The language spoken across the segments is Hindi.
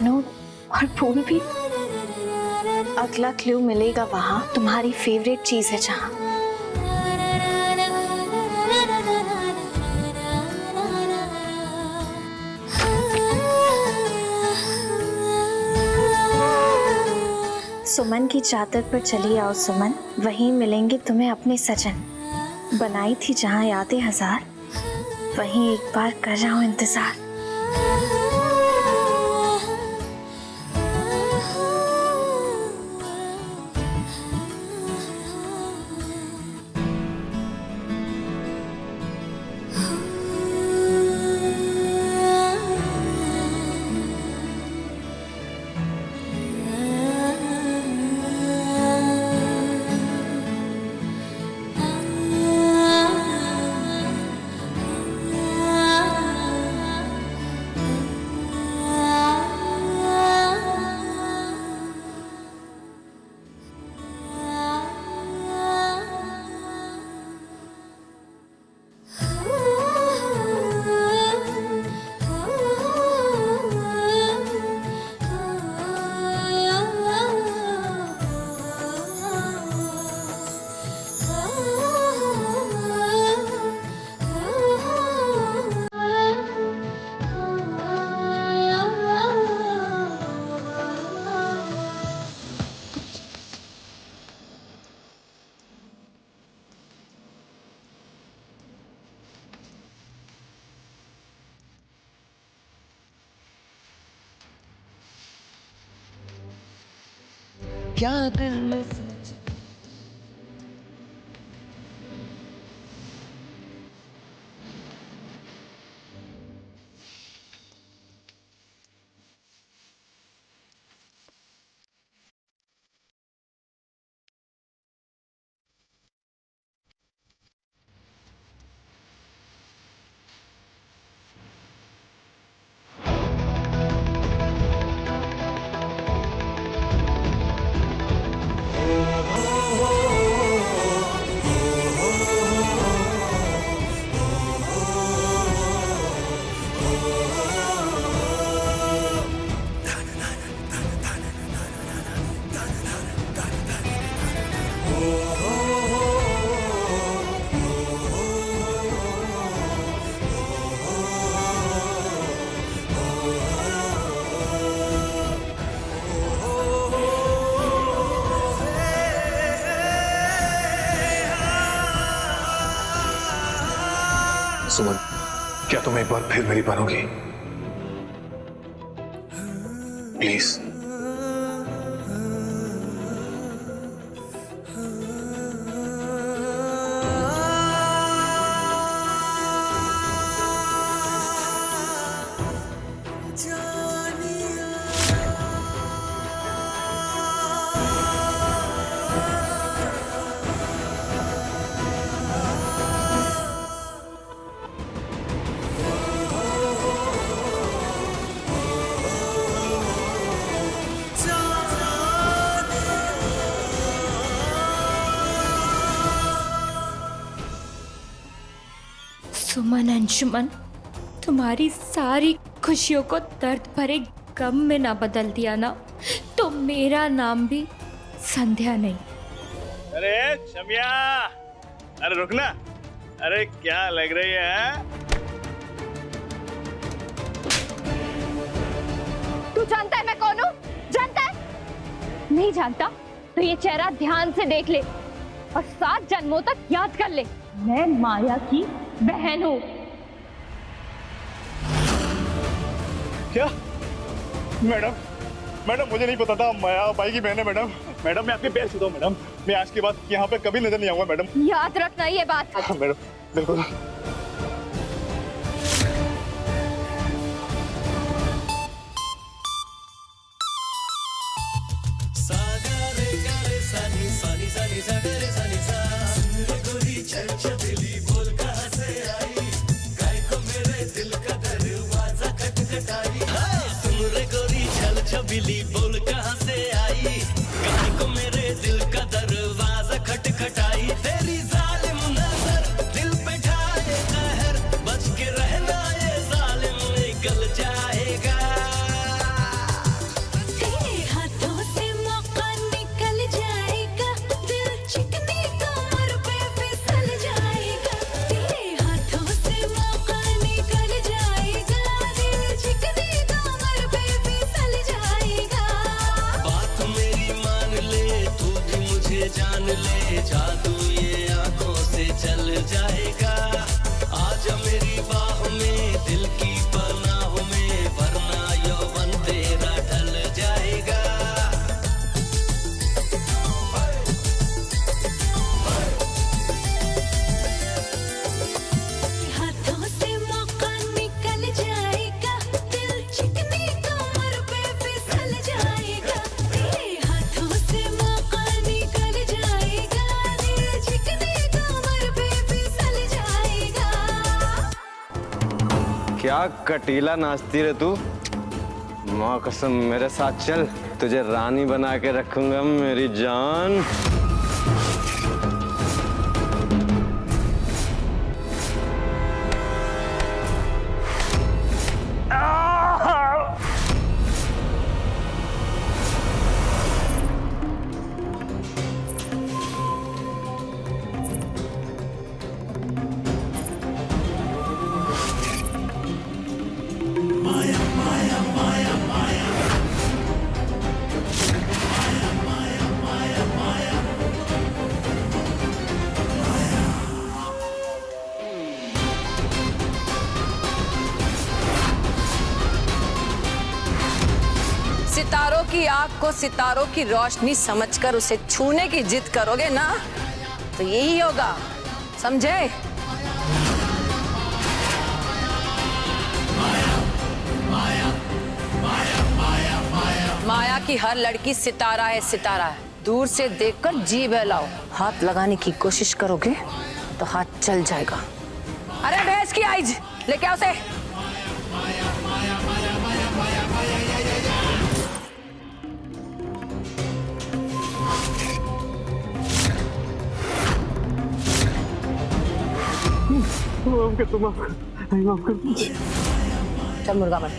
लव नोट और फूल भी। अगला क्लू मिलेगा वहां, तुम्हारी फेवरेट चीज है जहां। सुमन की चादर पर चली आओ सुमन, वहीं मिलेंगे तुम्हें अपने सजन। बनाई थी जहां यादें हजार, वहीं एक बार कर रहा हूं इंतजार। क्या दिल सुमन, क्या तुम एक बार फिर मेरी बनोगी? प्लीज। सुमन अंशुमन, तुम्हारी सारी खुशियों को दर्द भरे गम में ना बदल दिया ना, तो मेरा नाम भी संध्या नहीं। अरे शमिया, अरे रुकना, अरे क्या लग रही है? तू जानता है मैं कौन हूँ? जानता है? नहीं जानता तो ये चेहरा ध्यान से देख ले और 7 जन्मों तक याद कर ले। मैं माया की बहन हूँ। क्या? मैडम, मैडम मुझे नहीं पता था माया भाई की बहन है मैडम। मैडम मैं आपके पैर छूता हूँ मैडम, मैं आज के बाद यहाँ पे कभी नजर नहीं आऊंगा मैडम। याद रखना ये बात। हाँ मैडम, बिल्कुल। छबीली बोल कहाँ से आई, कहीं को मेरे दिल का दरवाजा खटखटाई। तेरी जालिम नजर दिल पे ढाए कहर, बच के रहना ये जालिम निकल जाएगा। क्या कटीला नाचती रे तू। माँ कसम मेरे साथ चल, तुझे रानी बना के रखूंगा मेरी जान। सितारों की आग को सितारों की रोशनी समझकर उसे छूने की जिद करोगे ना, तो यही होगा, समझे? माया की हर लड़की सितारा है, सितारा है। दूर से देखकर जी बहलाओ, हाथ लगाने की कोशिश करोगे तो हाथ चल जाएगा। अरे भैंस की आइज लेके आओ उसे। माफ कर दो। चल मुर्गा बन।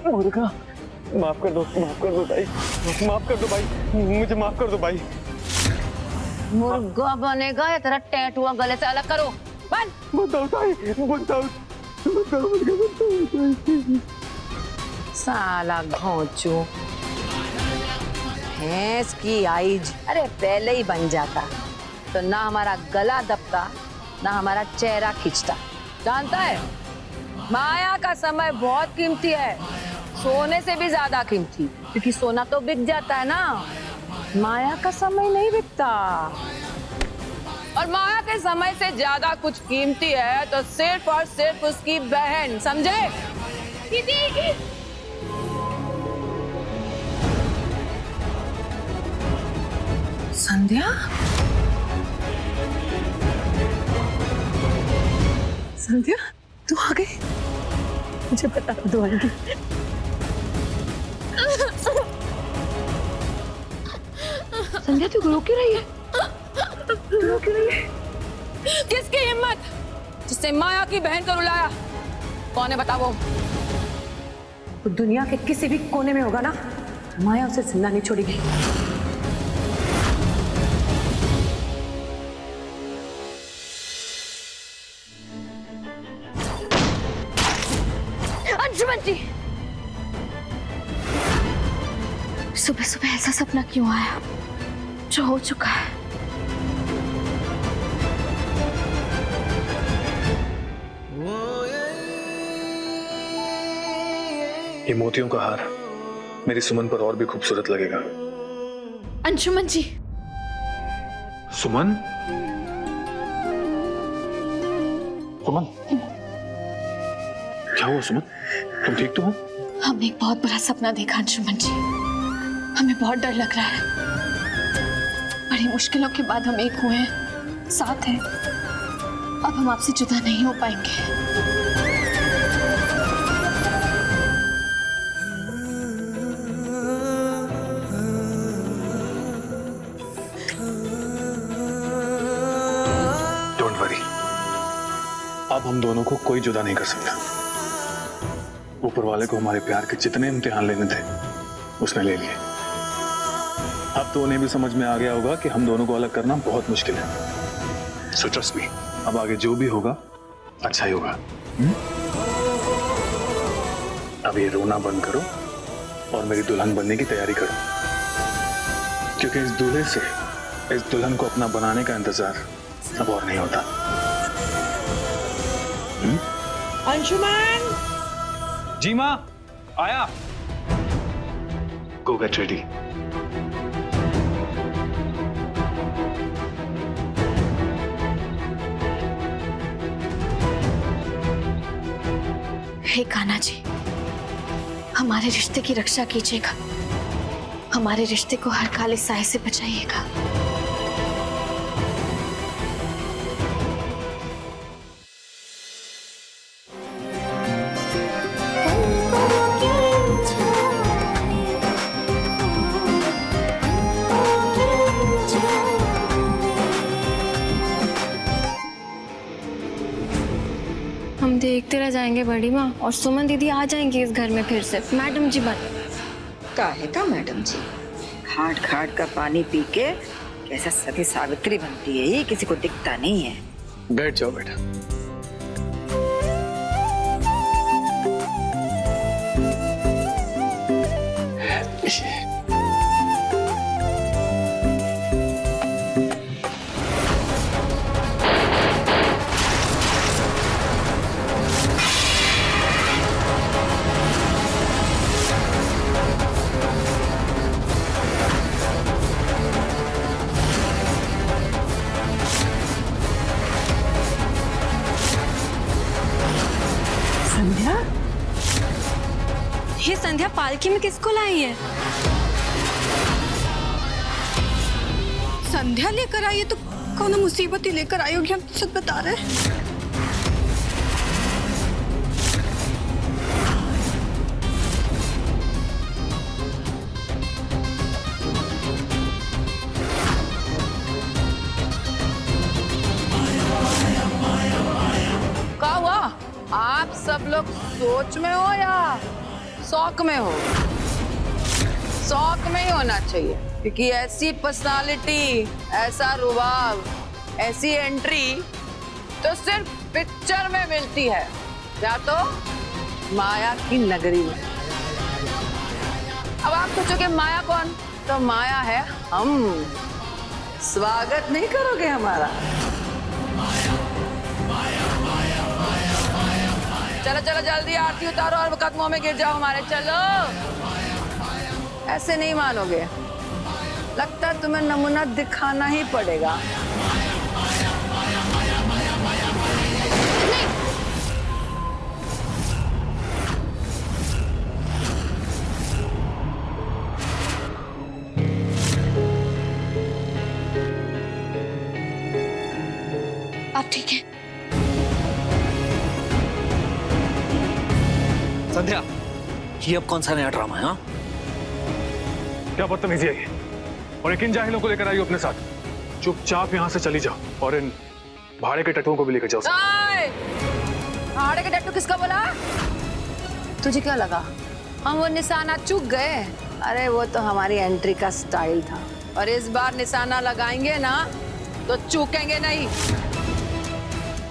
मुर्गा, माफ कर दो भाई, माफ कर दो भाई, मुझे माफ कर दो भाई। मुर्गा बनेगा या तेरा टैटुआ गले से अलग करो। बन। बताओ भाई, बताओ। साला घोंचू, भैंस की आइज। अरे पहले ही बन जाता तो ना हमारा गला दबता ना हमारा चेहरा खींचता। जानता है, माया का समय बहुत कीमती है, सोने से भी ज्यादा कीमती, क्योंकि सोना तो बिक जाता है ना, माया का समय नहीं बिकता। और माया के समय से ज्यादा कुछ कीमती है तो सिर्फ और सिर्फ उसकी बहन, समझे? दीदी। संध्या, संध्या तू आ गई, मुझे पता था तू आएगी। संध्या तू रो क्यों रही है? रो क्यों रही है? किसकी हिम्मत जिसने माया की बहन को रुलाया? कौन है बता? वो दुनिया के किसी भी कोने में होगा ना, माया उसे जिंदा नहीं छोड़ेगी। अंशुमन जी, सुबह सुबह ऐसा सपना क्यों आया जो हो चुका है? ये मोतियों का हार मेरी सुमन पर और भी खूबसूरत लगेगा। अंशुमन जी, सुमन, सुमन, क्या हुआ सुमन? तुम ठीक तो हो? हमने एक बहुत बड़ा सपना देखा अंशुमन जी, हमें बहुत डर लग रहा है। बड़ी मुश्किलों के बाद हम एक हुए हैं, साथ हैं। अब हम आपसे जुदा नहीं हो पाएंगे। डोंट वरी, अब हम दोनों को कोई जुदा नहीं कर सकता। ऊपर वाले को हमारे प्यार के जितने इम्तिहान लेने थे उसने ले लिए। अब तो उन्हें भी समझ में आ गया होगा कि हम दोनों को अलग करना बहुत मुश्किल है। सो ट्रस्ट मी, अब आगे जो भी होगा अच्छा ही होगा। अब ये रोना बंद करो और मेरी दुल्हन बनने की तैयारी करो, क्योंकि इस दूल्हे से इस दुल्हन को अपना बनाने का इंतजार अब और नहीं होता। अंशुमन। जी माँ, आया। Go get ready. हे कान्हा जी, हमारे रिश्ते की रक्षा कीजिएगा, हमारे रिश्ते को हर काले साए से बचाइएगा। हम देखते रह जाएंगे बड़ी माँ, और सुमन दीदी आ जाएंगी इस घर में फिर से मैडम जी बन। काहे का मैडम जी, घाट घाट का पानी पी के कैसा सती सावित्री बनती है, ये किसी को दिखता नहीं है। बैठ जाओ बेटा। संध्या, ये संध्या पालकी में किसको लाई है? संध्या लेकर आई है तो कौन मुसीबत ही लेकर आई होगी, हम सब बता रहे हैं। क्या हुआ? आप सब लोग सोच में हो या शौक में हो? शौक में ही होना चाहिए, क्योंकि ऐसी पर्सनालिटी, ऐसा रुबाब, ऐसी एंट्री तो सिर्फ पिक्चर में मिलती है, या तो माया की नगरी में। अब आप सोचोगे माया कौन? तो माया है हम। स्वागत नहीं करोगे हमारा? चलो चलो जल्दी आरती उतारो और कदमों में गिर जाओ हमारे। चलो, ऐसे नहीं मानोगे, लगता है तुम्हें नमूना दिखाना ही पड़ेगा। आप ठीक है? संध्या, ये अब कौन सा नया ड्रामा है? हाँ, क्या बदतमीजी है ये? और किन जाहिलों को लेकर आई हो अपने साथ? चुपचाप यहाँ से चली जाओ और इन भाड़े के टट्टुओं को भी लेकर जाओ। भाड़े के टट्टू किसका बोला? तुझे क्या लगा हम वो निशाना चूक गए? अरे वो तो हमारी एंट्री का स्टाइल था, और इस बार निशाना लगाएंगे ना तो चूकेंगे नहीं।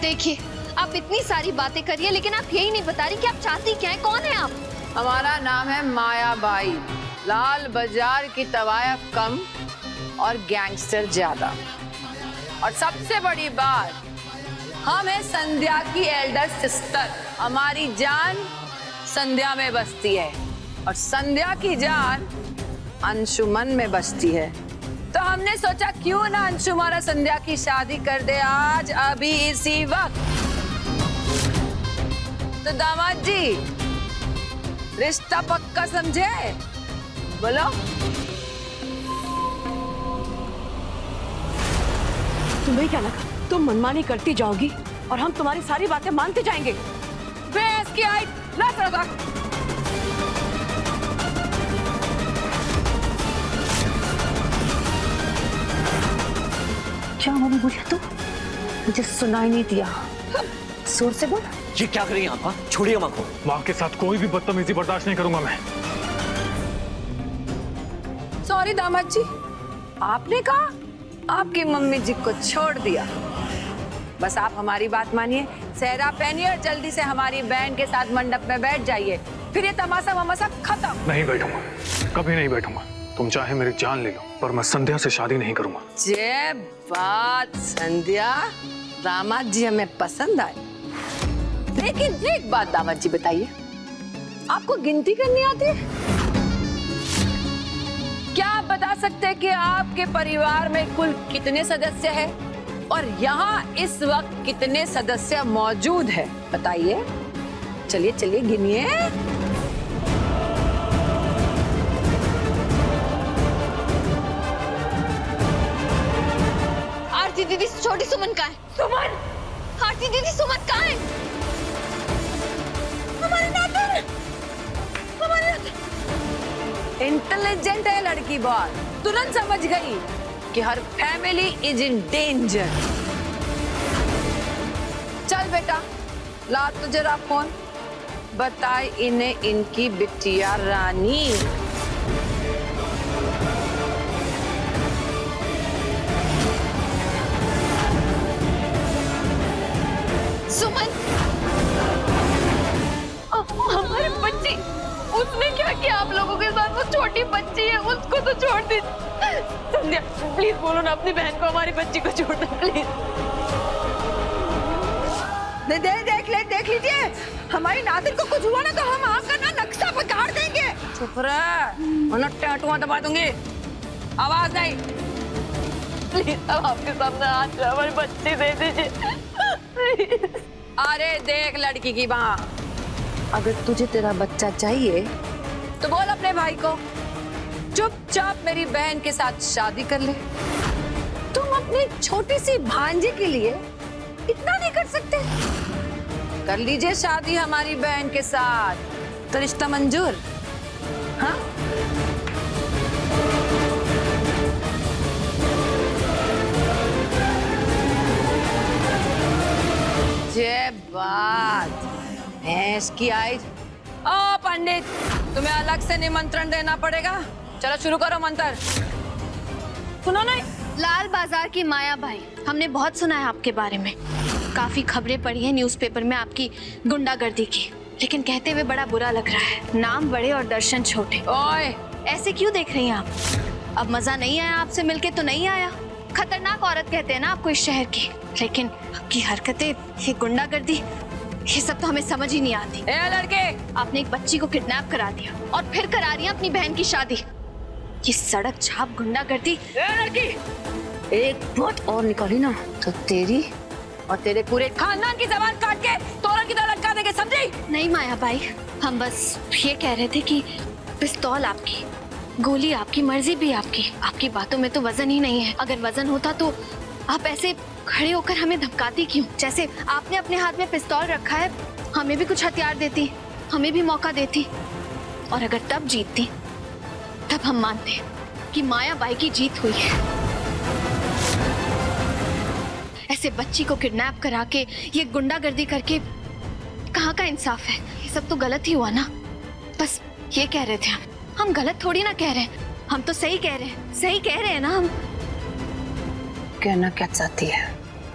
देखिए, आप इतनी सारी बातें करिए, लेकिन आप यही नहीं बता रही कि आप चाहती क्या है, कौन है आप? हमारा नाम है माया बाई। लाल बाजार की तवायफ कम और गैंगस्टर ज्यादा, और सबसे बड़ी बात, हम है संध्या की एल्डर सिस्टर। हमारी जान संध्या में बसती है, और संध्या की जान अंशुमन में बसती है। तो हमने सोचा क्यों ना अंशुमन और संध्या की शादी कर दे आज, अभी इसी वक्त। तो दामाद जी, रिश्ता पक्का समझे? बोलो। तुम्हें क्या लगा तुम मनमानी करती जाओगी और हम तुम्हारी सारी बातें मानते जाएंगे? भैंस की हाइट ना करोगा। क्या मैंने बोला? तो मुझे सुनाई नहीं दिया, जोर से बोल। ये क्या कर रही हैं आप? छोड़िए माँ को। माँ के साथ कोई भी बदतमीजी बर्दाश्त नहीं करूंगा मैं। सॉरी दामाद जी, आपने कहा आपकी मम्मी जी को छोड़ दिया। बस आप हमारी बात मानिए, सेहरा पहनिए और जल्दी से हमारी बहन के साथ मंडप में बैठ जाइए, फिर ये तमाशा वमाशा खत्म। नहीं बैठूंगा, कभी नहीं बैठूंगा। तुम चाहे मेरी जान ले लो, पर मैं संध्या से शादी नहीं करूंगा। जय बात संध्या, दामाद जी हमें पसंद आए। लेकिन एक बात दामाद जी बताइए, आपको गिनती करनी आती है? क्या आप बता सकते हैं कि आपके परिवार में कुल कितने सदस्य हैं और यहाँ इस वक्त कितने सदस्य मौजूद हैं? बताइए, चलिए चलिए गिनिए। आरती दीदी, छोटी सुमन कहाँ है? सुमन! आरती दीदी, सुमन कहाँ है? हमारे नाते, हमारे नाते। इंटेलिजेंट है लड़की, बहुत तुरंत समझ गई कि हर फैमिली इज इन डेंजर। चल बेटा, ला तो जरा फोन, बताए इन्हें इनकी बिटिया रानी। सुमन, हमारी बच्ची, उसने क्या किया आप लोगों के साथ? वो छोटी बच्ची है, उसको तो छोड़ दीजिए। संध्या प्लीज बोलो ना अपनी बहन को हमारी बच्ची को छोड़ना प्लीज। देख लीजिए, हमारी नादिर को कुछ हुआ ना तो हम आपका ना नक्शा बिगाड़ देंगे। चुप रह, वरना टैटुआ दबा दूंगी। आवाज नहीं। प्लीज अब आपके सामने हाथ जोड़ हमारी बच्ची दे दीजिए। अरे देख लड़की की माँ, अगर तुझे तेरा बच्चा चाहिए तो बोल अपने भाई को चुपचाप मेरी बहन के साथ शादी कर ले। तुम अपनी छोटी सी भांजी के लिए इतना नहीं कर सकते? कर लीजिए शादी हमारी बहन के साथ, तो रिश्ता मंजूर? हाँ? जय बात भैंस की आई। ओ पंडित, तुम्हें अलग से निमंत्रण देना पड़ेगा। चलो शुरू करो मंत्र। सुनो ना, लाल बाजार की माया भाई, हमने बहुत सुना है आपके बारे में। काफी खबरें पढ़ी हैं न्यूज़पेपर में आपकी गुंडागर्दी की, लेकिन कहते हुए बड़ा बुरा लग रहा है। नाम बड़े और दर्शन छोटे। ओए, ऐसे क्यों देख रही हैं आप? अब मजा नहीं आया आपसे मिलके तो नहीं आया। खतरनाक औरत कहते हैं ना आपको इस शहर की, लेकिन आपकी हरकतें, ये गुंडागर्दी, ये सब तो हमें समझ ही नहीं आती। ए लड़के, आपने एक बच्ची को किडनैप करा दिया और फिर करा रही है अपनी बहन की शादी। ये सड़क छाप गुंडागर्दी। ए लड़की, एक बात और निकाली ना तो तेरी और तेरे पूरे खानदान की जबान काट के तोरण की तरह लटका देंगे, समझी? नहीं माया भाई, हम बस ये कह रहे थे कि पिस्तौल आपकी, गोली आपकी, मर्जी भी आपकी बातों में तो वजन ही नहीं है। अगर वजन होता तो आप ऐसे खड़े होकर हमें धमकाती क्यों? जैसे आपने अपने हाथ में पिस्तौल रखा है, हमें भी कुछ हथियार देती, हमें भी मौका देती, और अगर तब जीतती तब हम मानते कि माया बाई की जीत हुई है। ऐसे बच्ची को किडनैप करा के, ये गुंडागर्दी करके कहाँ का इंसाफ है? ये सब तो गलत ही हुआ ना। बस ये कह रहे थे हम गलत थोड़ी ना कह रहे हैं, हम तो सही कह रहे हैं, सही कह रहे हैं ना हम। कहना क्या चाहती है?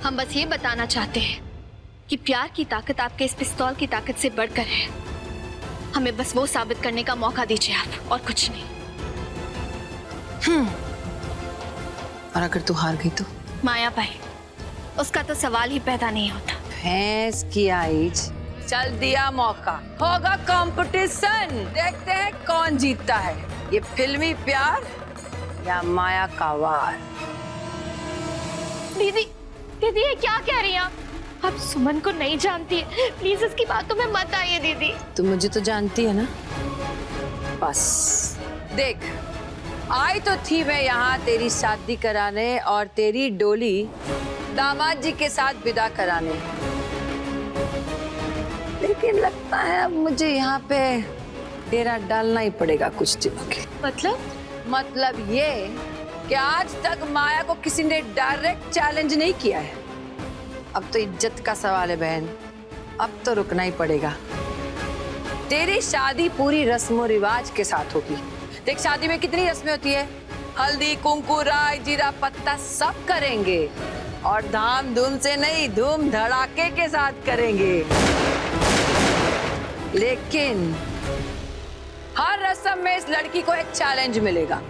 हम बस ये बताना चाहते हैं कि प्यार की ताकत आपके इस पिस्तौल की ताकत से बढ़कर है। हमें बस वो साबित करने का मौका दीजिए आप, और कुछ नहीं। और अगर तू हार गई तो? माया भाई, उसका तो सवाल ही पैदा नहीं होता। भैंस की आइज, चल दिया मौका, होगा कंपटीशन। देखते हैं कौन जीतता है, ये फिल्मी प्यार या माया का वार। दीदी, दीदी ये क्या कह रही हैं आप सुमन को नहीं जानती है, प्लीज इसकी बातों में मत आइए दीदी। तू मुझे तो जानती है ना। बस देख, आई तो थी मैं यहाँ तेरी शादी कराने और तेरी डोली दामाद जी के साथ विदा कराने, लेकिन लगता है अब मुझे यहाँ पे डेरा डालना ही पड़ेगा कुछ दिनों के। मतलब ये कि आज तक माया को किसी ने डायरेक्ट चैलेंज नहीं किया है। अब तो इज्जत का सवाल है बहन, अब तो रुकना ही पड़ेगा। तेरी शादी पूरी रस्मों रिवाज के साथ होगी। देख, शादी में कितनी रस्में होती है, हल्दी, कुंकू, राई, जीरा, पत्ता सब करेंगे, और धाम धूम से नहीं, धूम धड़ाके के साथ करेंगे। लेकिन हर रस्म में इस लड़की को एक चैलेंज मिलेगा।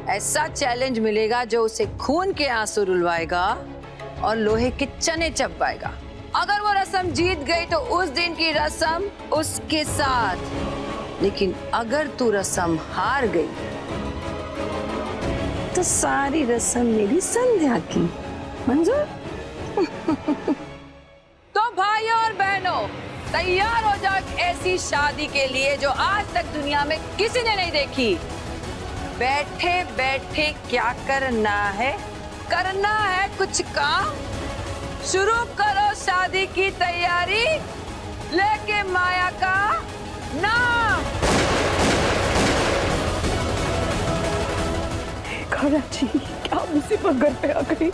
ऐसा चैलेंज मिलेगा जो उसे खून के आंसू रुलवाएगा और लोहे के चने चबवाएगा। अगर वो रस्म जीत गई तो उस दिन की रस्म उसके साथ, लेकिन अगर तू रस्म हार गई तो सारी रस्म मेरी संध्या की। मंजूर? तो भाइयों और बहनों, तैयार हो जाओ ऐसी शादी के लिए जो आज तक दुनिया में किसी ने नहीं देखी। बैठे बैठे क्या करना है? करना है कुछ काम। शुरू करो शादी की तैयारी, लेके माया का नाम। जी क्या मुसीबत घर पे आ गई।